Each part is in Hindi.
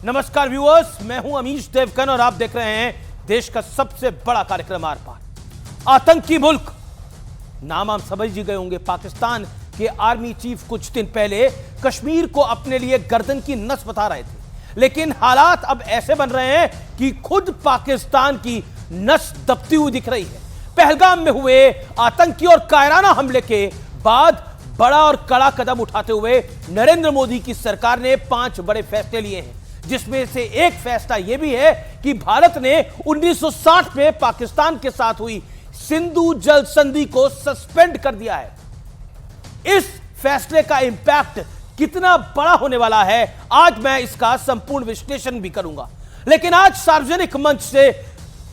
नमस्कार व्यूअर्स, मैं हूं अमीश देवगन और आप देख रहे हैं देश का सबसे बड़ा कार्यक्रम आर पार। आतंकी मुल्क नाम आप समझ ही गए होंगे। पाकिस्तान के आर्मी चीफ कुछ दिन पहले कश्मीर को अपने लिए गर्दन की नस बता रहे थे, लेकिन हालात अब ऐसे बन रहे हैं कि खुद पाकिस्तान की नस दबती हुई दिख रही है। पहलगाम में हुए आतंकी और कायराना हमले के बाद बड़ा और कड़ा कदम उठाते हुए नरेंद्र मोदी की सरकार ने 5 बड़े फैसले लिए हैं, जिसमें से एक फैसला यह भी है कि भारत ने 1960 में पाकिस्तान के साथ हुई सिंधु जल संधि को सस्पेंड कर दिया है। इस फैसले का इंपैक्ट कितना बड़ा होने वाला है, आज मैं इसका संपूर्ण विश्लेषण भी करूंगा। लेकिन आज सार्वजनिक मंच से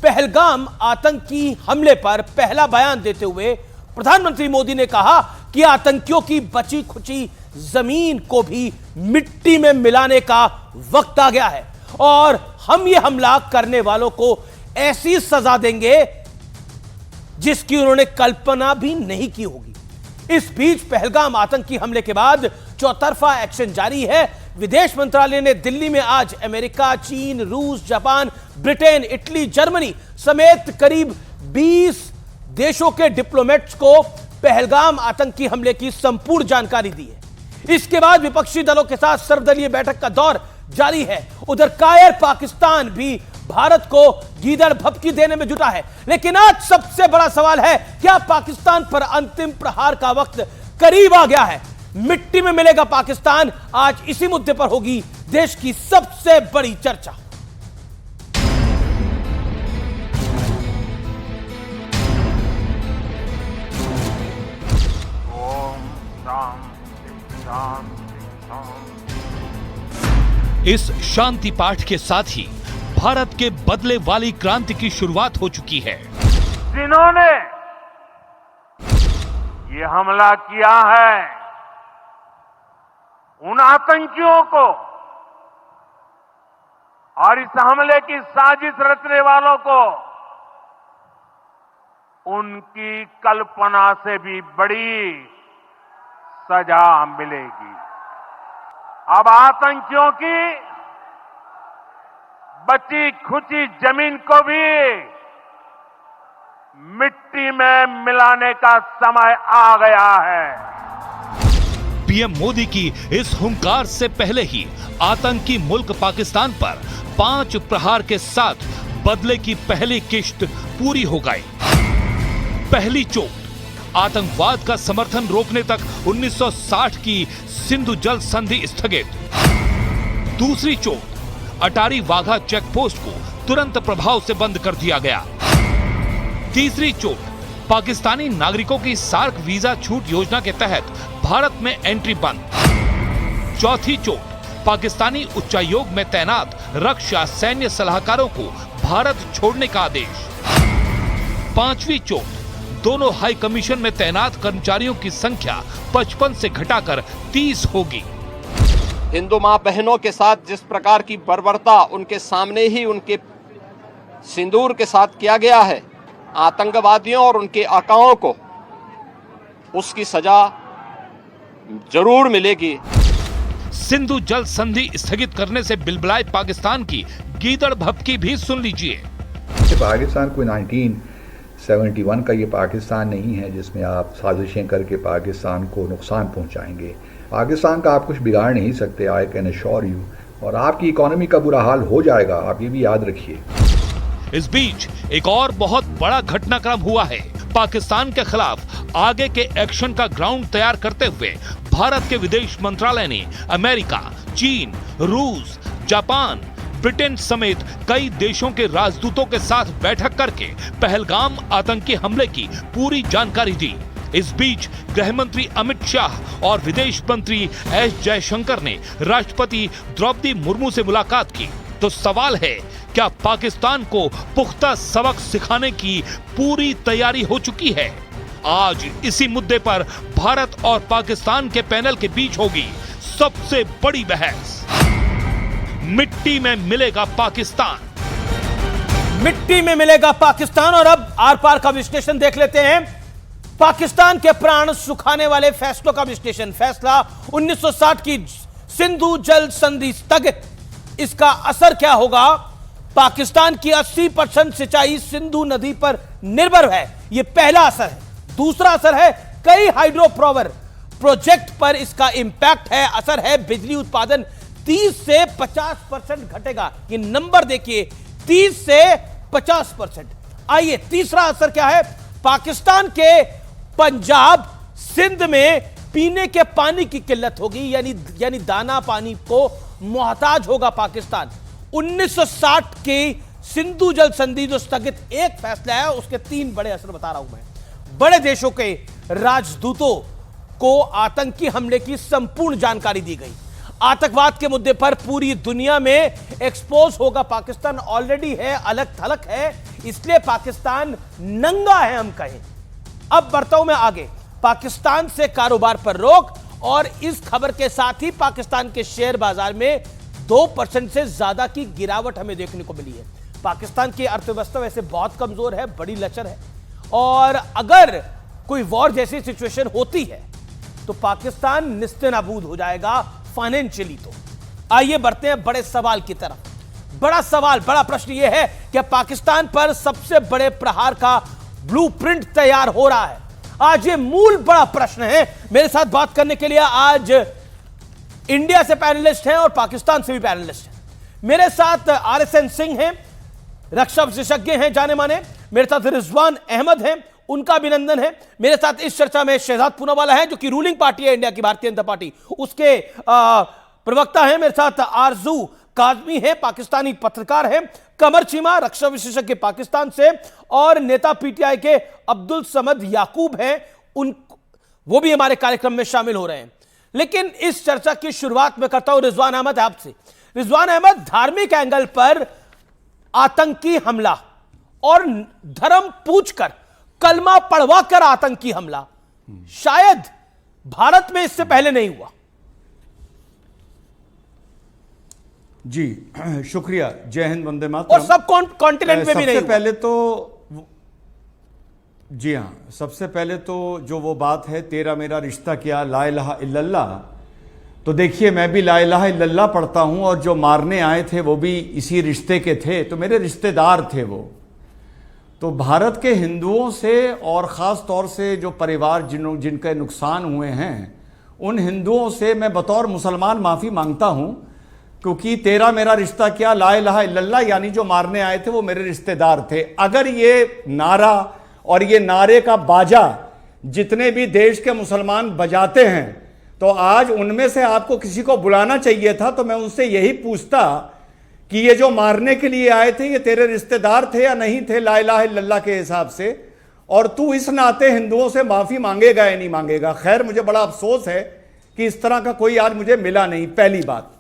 पहलगाम आतंकी हमले पर पहला बयान देते हुए प्रधानमंत्री मोदी ने कहा कि आतंकियों की बची खुची जमीन को भी मिट्टी में मिलाने का वक्त आ गया है और हम ये हमला करने वालों को ऐसी सजा देंगे जिसकी उन्होंने कल्पना भी नहीं की होगी। इस बीच पहलगाम आतंकी हमले के बाद चौतरफा एक्शन जारी है। विदेश मंत्रालय ने दिल्ली में आज अमेरिका, चीन, रूस, जापान, ब्रिटेन, इटली, जर्मनी समेत करीब 20 देशों के डिप्लोमेट्स को पहलगाम आतंकी हमले की संपूर्ण जानकारी दी है। इसके बाद विपक्षी दलों के साथ सर्वदलीय बैठक का दौर जारी है। उधर कायर पाकिस्तान भी भारत को गीदड़ भभकी देने में जुटा है। लेकिन आज सबसे बड़ा सवाल है, क्या पाकिस्तान पर अंतिम प्रहार का वक्त करीब आ गया है? मिट्टी में मिलेगा पाकिस्तान, आज इसी मुद्दे पर होगी देश की सबसे बड़ी चर्चा। इस शांति पाठ के साथ ही भारत के बदले वाली क्रांति की शुरुआत हो चुकी है। जिन्होंने ये हमला किया है, उन आतंकियों को और इस हमले की साजिश रचने वालों को उनकी कल्पना से भी बड़ी सजा मिलेगी। अब आतंकियों की बची खुची जमीन को भी मिट्टी में मिलाने का समय आ गया है। पीएम मोदी की इस हुंकार से पहले ही आतंकी मुल्क पाकिस्तान पर 5 प्रहार के साथ बदले की पहली किश्त पूरी हो गई। पहली चोट आतंकवाद का समर्थन रोकने तक 1960 की सिंधु जल संधि स्थगित। दूसरी चोट अटारी वाघा चेक पोस्ट को तुरंत प्रभाव से बंद कर दिया गया। तीसरी चोट पाकिस्तानी नागरिकों की सार्क वीजा छूट योजना के तहत भारत में एंट्री बंद। चौथी चोट पाकिस्तानी उच्चायोग में तैनात रक्षा सैन्य सलाहकारों को भारत छोड़ने का आदेश। पांचवी चोट दोनों हाई कमीशन में तैनात कर्मचारियों की संख्या 55 से घटाकर 30 होगी। हिंदू मां बहनों के साथ जिस प्रकार की बर्बरता उनके सामने ही उनके सिंदूर के साथ किया गया है, आतंकवादियों और उनके आकाओं को उसकी सजा जरूर मिलेगी। सिंधु जल संधि स्थगित करने से बिलबिलाए पाकिस्तान की गीदड़ भभकी भी सुन लीजिए। पाकिस्तान कोई 1971 का ये पाकिस्तान नहीं है जिसमें आप साजिशें करके पाकिस्तान को नुकसान पहुंचाएंगे। पाकिस्तान का आप कुछ बिगाड़ नहीं सकते, आई कैन अश्योर यू। और आपकी इकोनॉमी का बुरा हाल हो जाएगा, आप ये भी याद रखिए। इस बीच एक और बहुत बड़ा घटनाक्रम हुआ है। पाकिस्तान के खिलाफ आगे के एक्शन का ग्राउंड तैयार करते हुए भारत के विदेश मंत्रालय ने अमेरिका, चीन, रूस, जापान, ब्रिटेन समेत कई देशों के राजदूतों के साथ बैठक करके पहलगाम आतंकी हमले की पूरी जानकारी दी। इस बीच गृह मंत्री अमित शाह और विदेश मंत्री एस जयशंकर ने राष्ट्रपति द्रौपदी मुर्मू से मुलाकात की। तो सवाल है, क्या पाकिस्तान को पुख्ता सबक सिखाने की पूरी तैयारी हो चुकी है? आज इसी मुद्दे पर भारत और पाकिस्तान के पैनल के बीच होगी सबसे बड़ी बहस। मिट्टी में मिलेगा पाकिस्तान। मिट्टी में मिलेगा पाकिस्तान। और अब आर पार का विश्लेषण देख लेते हैं। पाकिस्तान के प्राण सुखाने वाले फैसलों का विश्लेषण। फैसला 1960 की सिंधु जल संधि स्थगित, इसका असर क्या होगा? पाकिस्तान की 80% सिंचाई सिंधु नदी पर निर्भर है, यह पहला असर है। दूसरा असर है कई हाइड्रो पावर प्रोजेक्ट पर इसका इंपैक्ट है, असर है बिजली उत्पादन 30 से 50% घटेगा। ये नंबर देखिए, 30 से 50%। आइए तीसरा असर क्या है? पाकिस्तान के पंजाब सिंध में पीने के पानी की किल्लत होगी, यानी दाना पानी को मोहताज होगा पाकिस्तान। 1960 की सिंधु जल संधि जो स्थगित एक फैसला है, उसके 3 बड़े असर बता रहा हूं मैं। बड़े देशों के राजदूतों को आतंकी हमले की संपूर्ण जानकारी दी गई। आतंकवाद के मुद्दे पर पूरी दुनिया में एक्सपोज होगा पाकिस्तान, ऑलरेडी है, अलग थलग है, इसलिए पाकिस्तान नंगा है हम कहें। अब बढ़ता हूं मैं आगे। पाकिस्तान से कारोबार पर रोक, और इस खबर के साथ ही पाकिस्तान के शेयर बाजार में 2% से ज्यादा की गिरावट हमें देखने को मिली है। पाकिस्तान की अर्थव्यवस्था वैसे बहुत कमजोर है, बड़ी लचर है, और अगर कोई वॉर जैसी सिचुएशन होती है तो पाकिस्तान निस्तेनाबूद हो जाएगा फाइनेंशियली। तो आइए बढ़ते हैं बड़े सवाल की तरफ। बड़ा सवाल, बड़ा प्रश्न यह है कि पाकिस्तान पर सबसे बड़े प्रहार का ब्लूप्रिंट तैयार हो रहा है। आज ये मूल बड़ा प्रश्न है। मेरे साथ बात करने के लिए आज इंडिया से पैनलिस्ट हैं और पाकिस्तान से भी पैनलिस्ट हैं। मेरे साथ RSN सिंह हैं, रक्षा विशेषज्ञ हैं जाने माने। मेरे साथ रिजवान अहमद हैं, उनका अभिनंदन है। मेरे साथ इस चर्चा में शहजाद पूनावाला है, जो कि रूलिंग पार्टी है इंडिया की, भारतीय जनता पार्टी, उसके प्रवक्ता हैं। मेरे साथ आरजू काजमी है, पाकिस्तानी पत्रकार है। कमर चीमा, रक्षा विशेषज्ञ पाकिस्तान से, और नेता PTI के अब्दुल समद याकूब हैं, वो भी हमारे कार्यक्रम में शामिल हो रहे हैं। लेकिन इस चर्चा की शुरुआत में करता हूं रिजवान अहमद आपसे। रिजवान अहमद, धार्मिक एंगल पर आतंकी हमला और धर्म पूछकर, कलमा पढ़वाकर आतंकी हमला, शायद भारत में इससे पहले नहीं हुआ। जी शुक्रिया, जय हिंद, वंदे मातरम। और सब कॉन्टिनेंट में भी नहीं हुआ। पहले तो जी हाँ, सबसे पहले तो जो वो बात है, तेरा मेरा रिश्ता क्या, ला इलाहा इल्लल्लाह, तो देखिए मैं भी ला इलाहा इल्लल्लाह पढ़ता हूं, और जो मारने आए थे वो भी इसी रिश्ते के थे, तो मेरे रिश्तेदार थे वो। तो भारत के हिंदुओं से, और ख़ास तौर से जो परिवार जिनके नुकसान हुए हैं, उन हिंदुओं से मैं बतौर मुसलमान माफ़ी मांगता हूं, क्योंकि तेरा मेरा रिश्ता क्या, ला इलाहा इल्लल्लाह, यानी जो मारने आए थे वो मेरे रिश्तेदार थे। अगर ये नारा और ये नारे का बाजा जितने भी देश के मुसलमान बजाते हैं, तो आज उनमें से आपको किसी को बुलाना चाहिए था, तो मैं उनसे यही पूछता कि ये जो मारने के लिए आए थे, ये तेरे रिश्तेदार थे या नहीं थे ला इलाहा इल्लल्लाह के हिसाब से, और तू इस नाते हिंदुओं से माफी मांगेगा या नहीं मांगेगा। खैर, मुझे बड़ा अफसोस है कि इस तरह का कोई आज मुझे मिला नहीं, पहली बात।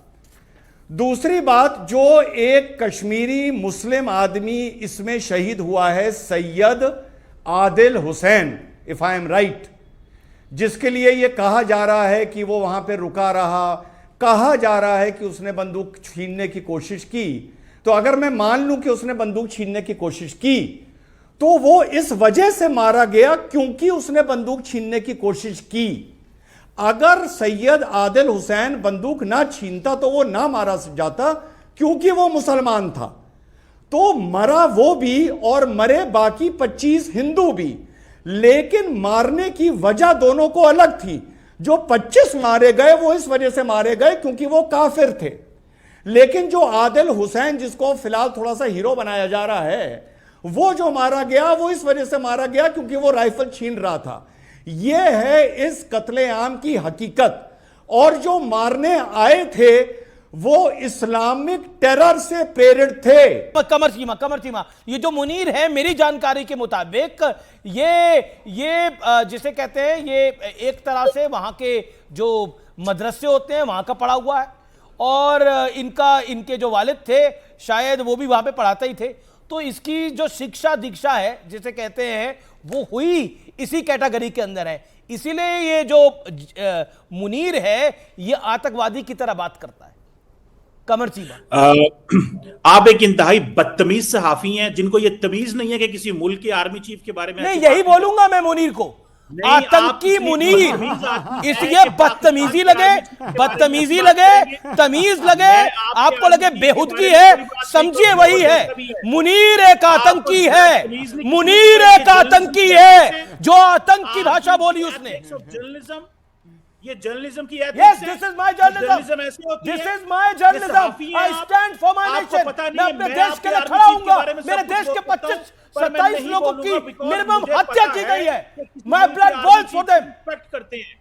दूसरी बात, जो एक कश्मीरी मुस्लिम आदमी इसमें शहीद हुआ है, Syed Adil Hussain, if I am right, जिसके लिए यह कहा जा रहा है कि वो वहां पे रुका रहा, कहा जा रहा है कि उसने बंदूक छीनने की कोशिश की। तो अगर मैं मान लूं कि उसने बंदूक छीनने की कोशिश की, तो वो इस वजह से मारा गया क्योंकि उसने बंदूक छीनने की कोशिश की। अगर सैयद आदिल हुसैन बंदूक ना छीनता तो वो ना मारा जाता, क्योंकि वो मुसलमान था। तो मरा वो भी और मरे बाकी 25 हिंदू भी, लेकिन मारने की वजह दोनों को अलग थी। जो 25 मारे गए वो इस वजह से मारे गए क्योंकि वो काफिर थे, लेकिन जो आदिल हुसैन, जिसको फिलहाल थोड़ा सा हीरो बनाया जा रहा है, वो जो मारा गया वो इस वजह से मारा गया क्योंकि वो राइफल छीन रहा था। यह है इस कत्लेआम की हकीकत। और जो मारने आए थे वो इस्लामिक टेरर से प्रेरित थे। कमर चीमा, ये जो मुनीर है, मेरी जानकारी के मुताबिक ये जिसे कहते हैं, ये एक तरह से वहां के जो मदरसे होते हैं वहां का पढ़ा हुआ है, और इनके जो वालिद थे शायद वो भी वहां पे पढ़ाते ही थे। तो इसकी जो शिक्षा दीक्षा है जिसे कहते हैं, वो हुई इसी कैटेगरी के अंदर है। इसीलिए ये जो मुनीर है ये आतंकवादी की तरह बात करता है। कमर चीमा, आप एक इंतहाई बदतमीज सहाफी हैं जिनको ये तमीज नहीं है कि किसी मुल्क के आर्मी चीफ के बारे में। नहीं, यही बोलूंगा मैं मुनीर को। आतंकी मुनीर, इसलिए बदतमीजी लगे, तमीज लगे, आपको लगे बेहुदगी है, समझिए वही है। मुनीर एक आतंकी है, मुनीर एक आतंकी है, जो आतंक की भाषा बोली उसने। जर्नलिज्म, ये जर्नलिज्म की Yes, this is my journalism. This is my journalism. I stand for my nation. मैं अपने देश के लिए खड़ा हूंगा। मेरे देश के 25-27 लोगों की मिनिमम हत्या की गई है। My blood boils for them. Respect करते हैं,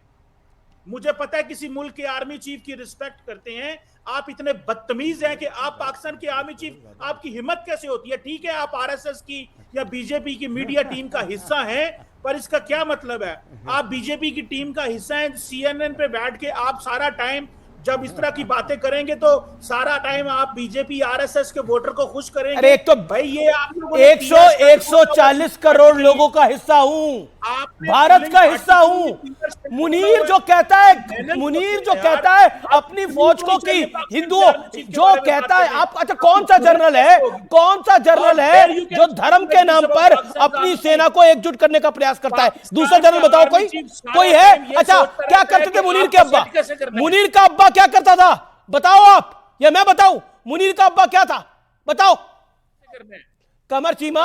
मुझे पता है किसी मुल्क के आर्मी चीफ की रिस्पेक्ट करते हैं। आप इतने बदतमीज हैं कि आप पाकिस्तान के आर्मी चीफ, आपकी हिम्मत कैसे होती है? ठीक है, आप आरएसएस की या बीजेपी की मीडिया टीम का हिस्सा हैं, पर इसका क्या मतलब है? आप बीजेपी की टीम का हिस्सा हैं, सीएनएन पे बैठ के आप सारा टाइम जब इस तरह की बातें करेंगे तो सारा टाइम आप बीजेपी आरएसएस के वोटर को खुश करेंगे। अरे एक तो भाई ये आप 140 करोड़ लोगों का हिस्सा हूं, भारत का हिस्सा हूं। मुनीर जो कहता है अपनी फौज को कि हिंदुओं, जो कहता है आप, अच्छा कौन सा जर्नल है जो धर्म के नाम पर अपनी सेना को एकजुट करने का प्रयास करता है? दूसरा जर्नल बताओ, कोई है? अच्छा, क्या करते थे मुनीर के अब्बा? मुनीर का अब्बा क्या करता था बताओ आप, या मैं बताऊं? मुनीर का अब्बा क्या था बताओ? कमर चीमा,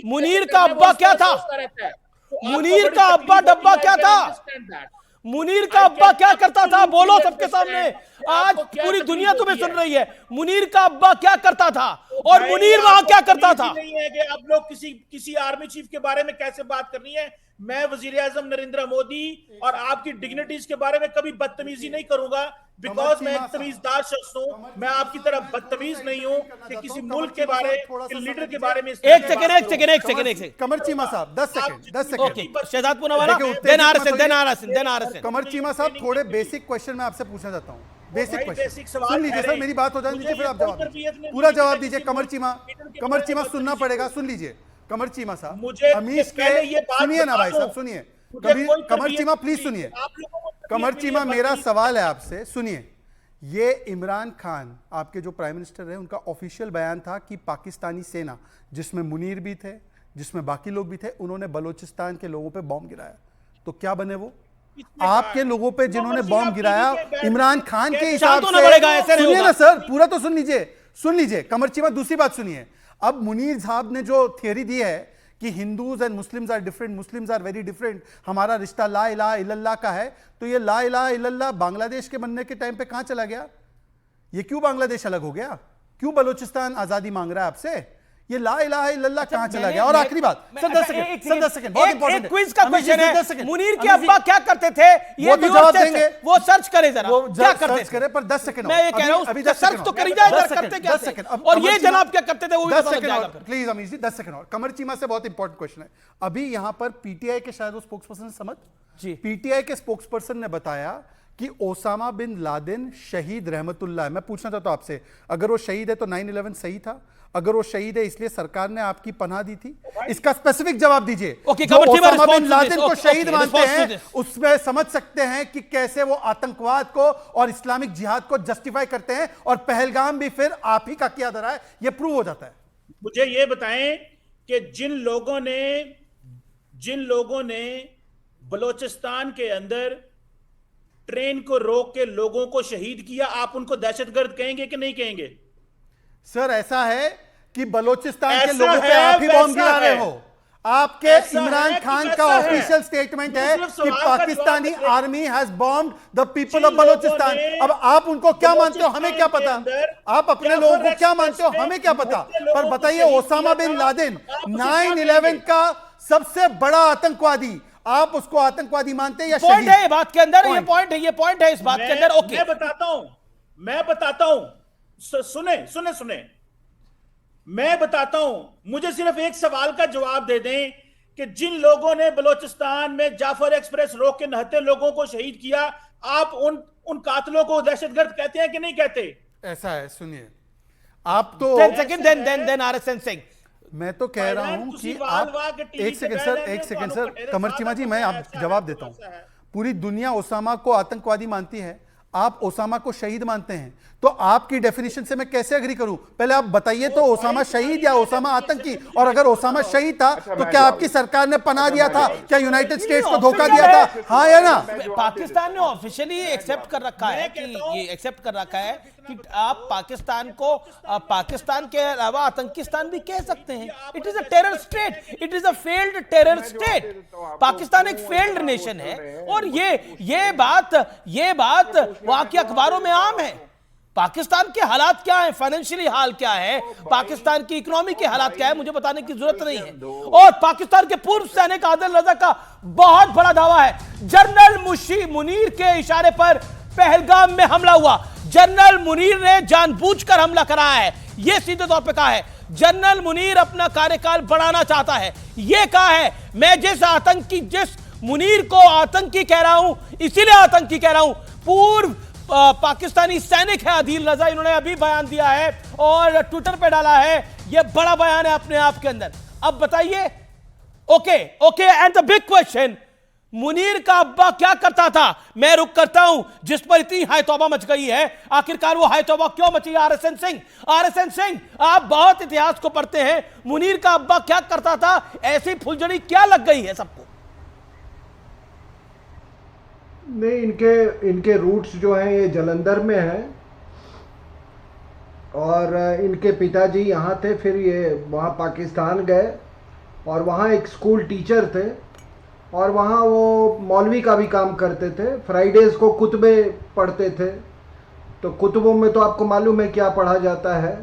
मुनीर का अब्बा क्या था? मुनीर का अब्बा डब्बा क्या था? मुनीर का अब्बा क्या करता था? बोलो सबके सामने, आज पूरी दुनिया तुम्हें सुन रही है। मुनीर का अब्बा क्या करता था और मुनीर वहां क्या करता था? नहीं है कि आप लोग किसी आर्मी चीफ के बारे में कैसे बात करनी है। मैं वजीर आजम नरेंद्र मोदी और आपकी डिग्निटीज के बारे में कभी बदतमीजी नहीं करूंगा, बिकॉज मैं एक तमीजदार शख्स हूं। मैं आपकी तरह बदतमीज नहीं हूं कि किसी मुल्क के बारे, लीडर के बारे में। एक सेकंड कमर चीमा साहब 10 second Shehzad Poonawalla, then RSN. Qamar Cheema साहब, थोड़े बेसिक क्वेश्चन मैं आपसे पूछना चाहता हूँ। बेसिक क्वेश्चन सुन लीजिए सर, मेरी बात हो जाने दीजिए, फिर आप जवाब दीजिए, पूरा जवाब दीजिए। कमर चीमा सुनना पड़ेगा, सुन लीजिए। कमर चीमा साहब, अमीश के सुनिए ना भाई साहब, सुनिए। कमर चीमा प्लीज सुनिए। कमर चीमा, मेरा सवाल है आपसे, सुनिए। ये इमरान खान आपके जो प्राइम मिनिस्टर है, उनका ऑफिशियल बयान था कि पाकिस्तानी सेना, जिसमें मुनीर भी थे, जिसमें बाकी लोग भी थे, उन्होंने बलोचिस्तान के लोगों पे बॉम्ब गिराया। तो क्या बने वो? आपके लोगों पे जिन्होंने बॉम्ब गिराया, इमरान खान के हिसाब से, सुनिए ना सर, पूरा तो सुन लीजिए। कमर चीमा, दूसरी बात सुनिए। अब मुनीर साहब ने जो थियरी दी है कि Hindus and Muslims are different, Muslims are very different, हमारा रिश्ता ला इलाहा इल्लल्लाह का है, तो ये ला इलाहा इल्लल्लाह बांग्लादेश के बनने के टाइम पे कहां चला गया? ये क्यों बांग्लादेश अलग हो गया? क्यों बलोचिस्तान आजादी मांग रहा है आपसे? ये ला इलाहा इल्लल्लाह कहां चला गया? और आखिरी बात सर, 10 सेकंड बहुत इंपॉर्टेंट है, क्विज का क्वेश्चन है। मुनीर के अब्बा क्या करते थे? वो तो जवाब देंगे, वो सर्च करे जरा, क्या करते थे? पर 10 सेकंड मैं ये कह रहा हूं, सर्च तो करी जाए, करते क्या थे? और ये जनाब क्या करते थे वो भी पता लग जाएगा। प्लीज अमीश जी 10 सेकंड और। कमर चीमा से बहुत इंपॉर्टेंट क्वेश्चन है। अभी यहां पर पीटीआई के शायद वो स्पोक्सपर्सन समझ जी, पीटीआई के स्पोक्सपर्सन ने बताया कि ओसामा बिन लादेन शहीद रहमतुल्लाह है। मैं पूछना चाहता हूं आपसे, अगर वो शहीद है तो 9/11 सही था? अगर वो शहीद है इसलिए सरकार ने आपकी पनाह दी थी? इसका स्पेसिफिक जवाब दीजिए। जो ओसामा बिन लादेन को शहीद मानते हैं, उसमें समझ सकते हैं कि कैसे वो आतंकवाद को और इस्लामिक जिहाद को जस्टिफाई करते हैं, और पहलगाम भी फिर आप ही का किया जा रहा है, ये प्रूव हो जाता है। मुझे ये बताएं कि जिन लोगों ने बलोचिस्तान के अंदर ट्रेन को रोक के लोगों को शहीद किया, आप उनको दहशतगर्द कहेंगे कि नहीं कहेंगे? सर ऐसा है कि बलोचिस्तान के लोगों पे आप ही बॉम्ब गिरा रहे हो। आपके इमरान खान का ऑफिशियल स्टेटमेंट है कि Pakistani army has bombed the people of Balochistan. अब आप उनको क्या मानते हो हमें क्या पता, आप अपने लोगों को क्या मानते हो हमें क्या पता। पर बताइए, ओसामा बिन लादेन 9/11 का सबसे बड़ा आतंकवादी, आप उसको आतंकवादी मानते हैं या शहीद? पॉइंट है बात के अंदर, ये पॉइंट है इस बात के अंदर। ओके, मैं बताता हूं, सुने, मैं बताता हूं। मुझे सिर्फ एक सवाल का जवाब दे दें कि जिन लोगों ने बलोचिस्तान में जाफर एक्सप्रेस रोक के 69 लोगों को शहीद किया, आप उन कातलों को दहशतगर्द कहते हैं कि नहीं कहते? ऐसा है, सुनिए, आप तो देन आरएसएन सिंह, मैं तो कह रहा हूं कि आप एक सेकंड सर, कमर चीमा जी, मैं आप जवाब देता हूं। पूरी दुनिया ओसामा को आतंकवादी मानती है, आप ओसामा को शहीद मानते हैं, तो आपकी डेफिनेशन से मैं कैसे एग्री करूं? पहले आप बताइए तो, ओसामा शहीद या ओसामा आतंकी? और अगर ओसामा शहीद था तो क्या आपकी सरकार ने पनाह दिया था? क्या यूनाइटेड स्टेट्स को धोखा दिया था? हाँ या ना? पाकिस्तान ने ऑफिशियली एक्सेप्ट कर रखा है कि ये एक्सेप्ट कर रखा है कि आप पाकिस्तान को पाकिस्तान के अलावा आतंकिस्तान भी कह सकते हैं। It is a terror state, it is a failed terror state. Pakistan एक फेल्ड नेशन है और ये बात वहां के अखबारों में आम है। पाकिस्तान के हालात क्या है, फाइनेंशियली हाल क्या है, पाकिस्तान की इकोनॉमी के हालात क्या है, मुझे बताने की जरूरत नहीं है। और पाकिस्तान के पूर्व सैनिक आदिल रजा का बहुत बड़ा दावा है, जनरल मुनीर के इशारे पर पहलगाम में हमला हुआ। जनरल मुनीर ने जानबूझकर हमला कराया है, यह सीधे तौर पर कहा है। जनरल मुनीर अपना कार्यकाल बढ़ाना चाहता है, यह कहा है। मैं जिस मुनीर को आतंकी कह रहा हूं, इसीलिए आतंकी कह रहा हूं। पूर्व पाकिस्तानी सैनिक है आदिल रजा, इन्होंने अभी बयान दिया है और ट्विटर पे डाला है। यह बड़ा बयान है अपने आप के अंदर। अब बताइए, okay and the big question, Munir का अब्बा क्या करता था? मैं रुक करता हूं जिस पर इतनी हाय तौबा मच गई है। आखिरकार वो हाय तौबा क्यों मची? आरएसएन सिंह, आप बहुत इतिहास को पढ़ते हैं। मुनीर का अब्बा क्या करता था? ऐसी फुलझड़ी क्या लग गई है सबको? नहीं, इनके रूट्स जो हैं ये जलंधर में हैं और इनके पिताजी यहाँ थे, फिर ये वहाँ पाकिस्तान गए और वहाँ एक स्कूल टीचर थे और वहाँ वो मौलवी का भी काम करते थे। फ्राइडेज़ को कुतबे पढ़ते थे, तो कुतबों में तो आपको मालूम है क्या पढ़ा जाता है।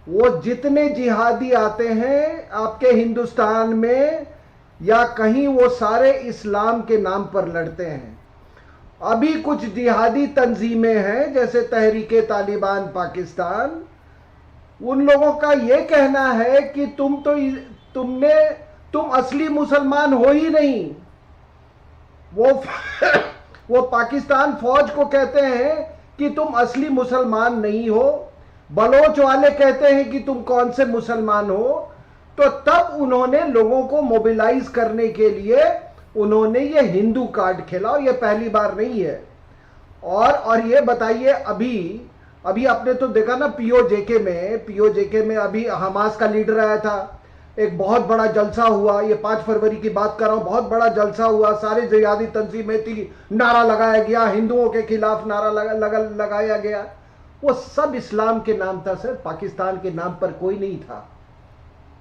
वो जितने जिहादी आते हैं आपके हिंदुस्तान में या कहीं, वो सारे इस्लाम के नाम पर लड़ते हैं। अभी कुछ जिहादी तंजीमें हैं जैसे तहरीके तालिबान पाकिस्तान, उन लोगों का ये कहना है कि तुम असली मुसलमान हो ही नहीं। वो पाकिस्तान फौज को कहते हैं कि तुम असली मुसलमान नहीं हो। बलोच वाले कहते हैं कि तुम कौन से मुसलमान हो। तो तब उन्होंने लोगों को मोबिलाइज करने के लिए उन्होंने ये हिंदू कार्ड खेला और ये पहली बार नहीं है। और ये बताइए, अभी आपने तो देखा ना पीओजेके में अभी हमास का लीडर आया था, एक बहुत बड़ा जलसा हुआ। ये 5 फरवरी की बात कर रहा हूं, बहुत बड़ा जलसा हुआ, सारे जिहादी तंजीमें थी, नारा लगाया गया, हिंदुओं के खिलाफ नारा लगाया गया। वो सब इस्लाम के नाम था सर, पाकिस्तान के नाम पर कोई नहीं था।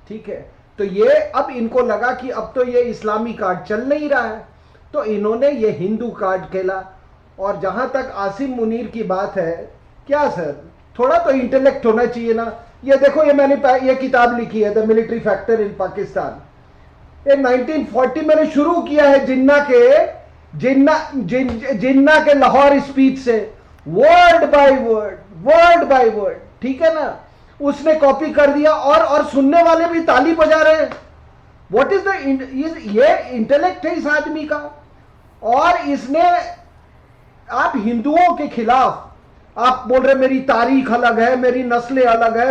ठीक है, तो ये अब इनको लगा कि अब तो ये इस्लामी कार्ड चल नहीं रहा है, तो इन्होंने ये हिंदू कार्ड खेला। और जहां तक आसिम मुनीर की बात है, क्या सर थोड़ा तो इंटेलेक्ट होना चाहिए ना। ये देखो, ये मैंने ये किताब लिखी है, the military factor in Pakistan. ये 1940 मैंने शुरू किया है जिन्ना के लाहौर स्पीच से, वर्ड बाय वर्ड, ठीक है ना। उसने कॉपी कर दिया और सुनने वाले भी ताली बजा रहे हैं। व्हाट इज ये इंटेलेक्ट है इस आदमी का। और इसने, आप हिंदुओं के खिलाफ आप बोल रहे मेरी तारीख अलग है, मेरी नस्लें अलग है,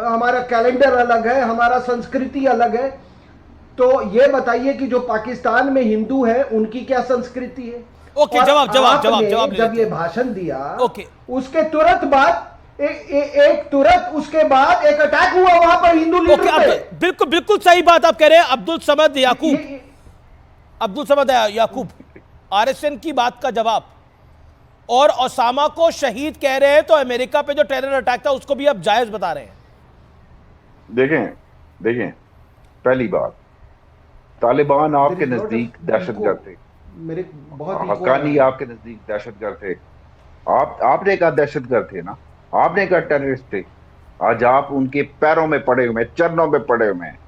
हमारा कैलेंडर अलग है, हमारा संस्कृति अलग है। तो ये बताइए कि जो पाकिस्तान में हिंदू है उनकी क्या संस्कृति है? ओके, जवाब जब ये भाषण दिया, उसके तुरंत बाद उसके बाद एक अटैक हुआ वहां पर हिंदू लीडर पे। बिल्कुल सही बात आप कह रहे हैं। अब्दुल समद याकूब, आरएसएन की बात का जवाब। और ओसामा को शहीद कह रहे हैं, तो अमेरिका पे जो टेरर अटैक था उसको भी आप जायज बता रहे हैं। देखें, पहली बात, तालिबान आपके नजदीक दहशतगर्द थे, हक्कानी आपके नजदीक दहशतगर्द थे। आपने कहा दहशतगर्द थे ना, आपने कहा टेररिस्ट थे। आज आप उनके पैरों में पड़े हुए, चरणों में पड़े हुए हैं।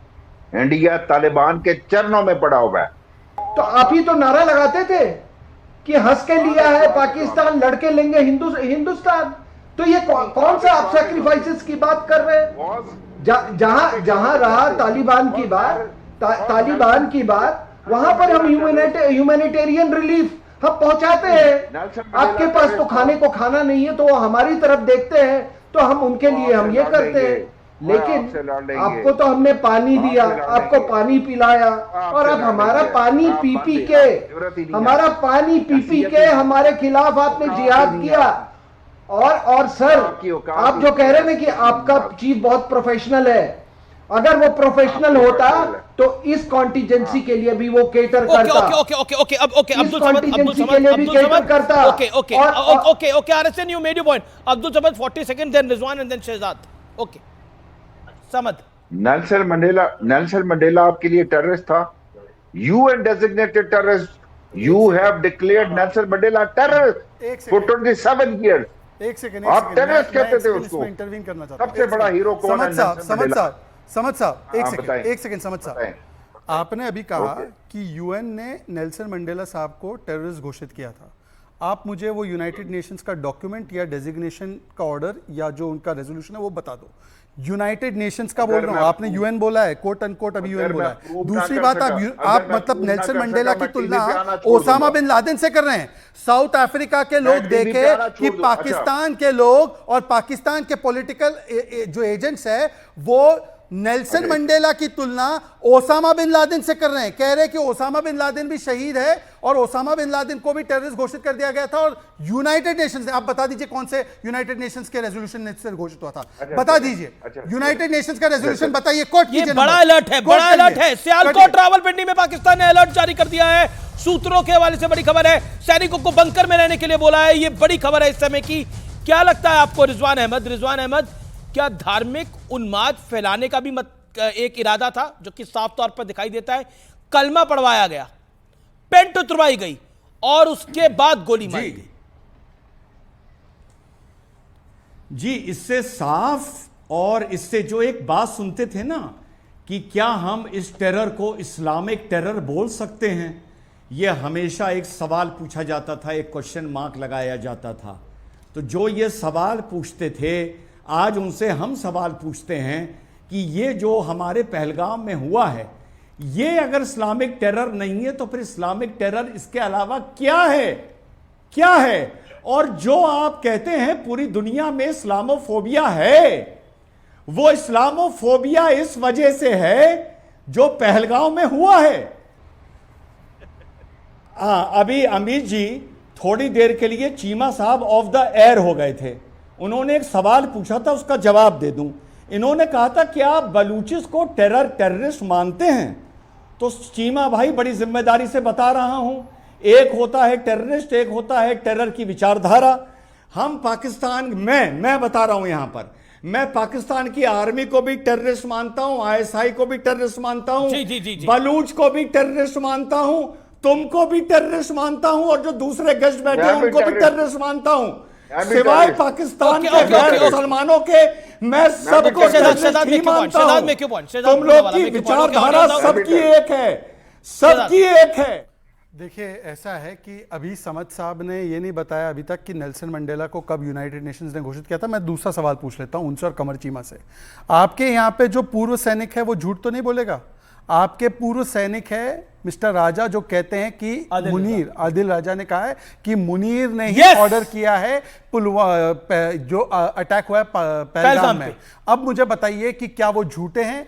इंडिया तालिबान के चरणों में पड़ा हुआ है। तो आप ही तो नारा लगाते थे कि हंस के लिया है पाकिस्तान, लड़के लेंगे हिंदुस्तान। तो ये कौन सा आप सैक्रिफाइसेस की बात कर रहे हैं? जहां रहा तालिबान की बात, वहां पर हम ह्यूमैनिटेरियन रिलीफ हम पहुंचाते हैं। आपके पास तो खाने को खाना नहीं है, तो वो हमारी तरफ देखते हैं, तो हम उनके लिए हम ये करते हैं। लेकिन आपको तो हमने पानी दिया, आपको पानी पिलाया, और अब हमारा पानी पी पी के हमारे खिलाफ आपने जिहाद किया। और सर, आप जो कह रहे हैं कि आपका चीफ बहुत प्रोफेशनल है, अगर वो प्रोफेशनल होता तो इस कॉन्टिजेंसी के लिए भी वो केटर करता। Abdul Samad, you made your point. Abdul Samad, 40 seconds, then Rizwan and then Shehzad. Okay. Samad. Nelson Mandela आपके लिए टेररिस्ट था? UN designated terrorist. You have declared Nelson Mandela terrorist for 27 years. एक सेकंड, आप टेररिस्ट कहते थे उसको। इंटरवीन करना चाहता हूं। सबसे बड़ा हीरो कौन है? समझ साहब, एक सेकंड समझ साहब, आपने अभी कहा कि यूएन ने नेल्सन मंडेला साहब को टेररिस्ट घोषित किया था। आप मुझे वो यूनाइटेड नेशंस का डॉक्यूमेंट या डेजिग्नेशन का ऑर्डर या जो उनका रेजोल्यूशन है वो बता दो। यूनाइटेड नेशंस का बोल रहा हूं, आपने यूएन बोला है, कोट अनकोट अभी यूएन बोला है। दूसरी बात, आप मतलब नेल्सन मंडेला की तुलना ओसामा बिन लादेन से कर रहे हैं। साउथ अफ्रीका के लोग देखे कि पाकिस्तान के लोग और पाकिस्तान के पॉलिटिकल जो एजेंट्स है वो नेल्सन मंडेला की तुलना ओसामा बिन लादेन से कर रहे हैं। कह रहे हैं कि ओसामा बिन लादेन भी शहीद है और ओसामा बिन लादेन को भी टेररिस्ट घोषित कर दिया गया था। और यूनाइटेड नेशंस, आप बता दीजिए कौन से यूनाइटेड नेशंस के रेजोल्यूशन से घोषित हुआ था? बता दीजिए, यूनाइटेड नेशंस का रेजोल्यूशन बताइए। कोर्ट कीजिए। बड़ा अलर्ट है, बड़ा अलर्ट है। सियालकोट रावलपिंडी में पाकिस्तान ने अलर्ट जारी कर दिया है। सूत्रों के हवाले से बड़ी खबर है, सैनिकों को बंकर में रहने के लिए बोला है। ये बड़ी खबर है इस समय की। क्या लगता है आपको रिजवान अहमद, क्या धार्मिक उन्माद फैलाने का भी एक इरादा था, जो कि साफ तौर पर दिखाई देता है? कलमा पढ़वाया गया, पेंट उतरवाई गई और उसके बाद गोली मारी गई। जी, इससे साफ, और इससे जो एक बात सुनते थे ना कि क्या हम इस टेरर को इस्लामिक टेरर बोल सकते हैं, यह हमेशा एक सवाल पूछा जाता था, एक क्वेश्चन मार्क लगाया जाता था। तो जो ये सवाल पूछते थे, आज उनसे हम सवाल पूछते हैं कि ये जो हमारे पहलगाम में हुआ है, ये अगर इस्लामिक टेरर नहीं है तो फिर इस्लामिक टेरर इसके अलावा क्या है? और जो आप कहते हैं पूरी दुनिया में इस्लामोफोबिया है, वो इस्लामोफोबिया इस वजह से है जो पहलगाम में हुआ है। अभी अमित जी थोड़ी देर के लिए चीमा साहब ऑफ द एयर हो गए थे। उन्होंने एक सवाल पूछा था, उसका जवाब दे दूं। इन्होंने कहा था कि आप बलूचिस को टेररिस्ट मानते हैं? तो चीमा भाई, बड़ी जिम्मेदारी से बता रहा हूं, एक होता है टेररिस्ट, एक होता है टेरर की विचारधारा। हम पाकिस्तान, मैं बता रहा हूं यहां पर, मैं पाकिस्तान की आर्मी को भी टेररिस्ट मानता हूं, ISI को भी टेररिस्ट मानता हूं, बलूच को भी टेररिस्ट मानता हूं, तुमको भी टेररिस्ट मानता हूं, और जो दूसरे गेस्ट बैठे हैं उनको भी टेररिस्ट मानता हूं। सिवाय पाकिस्तान के गैर मुसलमानों के मैं सबको टेररिस्ट ही मानता हूं। तुम लोग की विचारधारा सबकी एक है। देखिए, ऐसा है कि अभी समद साहब ने ये नहीं बताया अभी तक कि नेल्सन मंडेला को कब यूनाइटेड नेशंस ने घोषित किया था। मैं दूसरा सवाल पूछ लेता हूं उनसे और कमर चीमा से। आपके यहाँ पे जो पूर्व सैनिक है वो झूठ तो नहीं बोलेगा? आपके पूर्व सैनिक है मिस्टर राजा, जो कहते हैं कि आदिल राजा ने कहा है कि मुनीर ने ही ऑर्डर किया है जो अटैक हुआ है पहलगाम में। अब मुझे बताइए कि क्या वो झूठे हैं?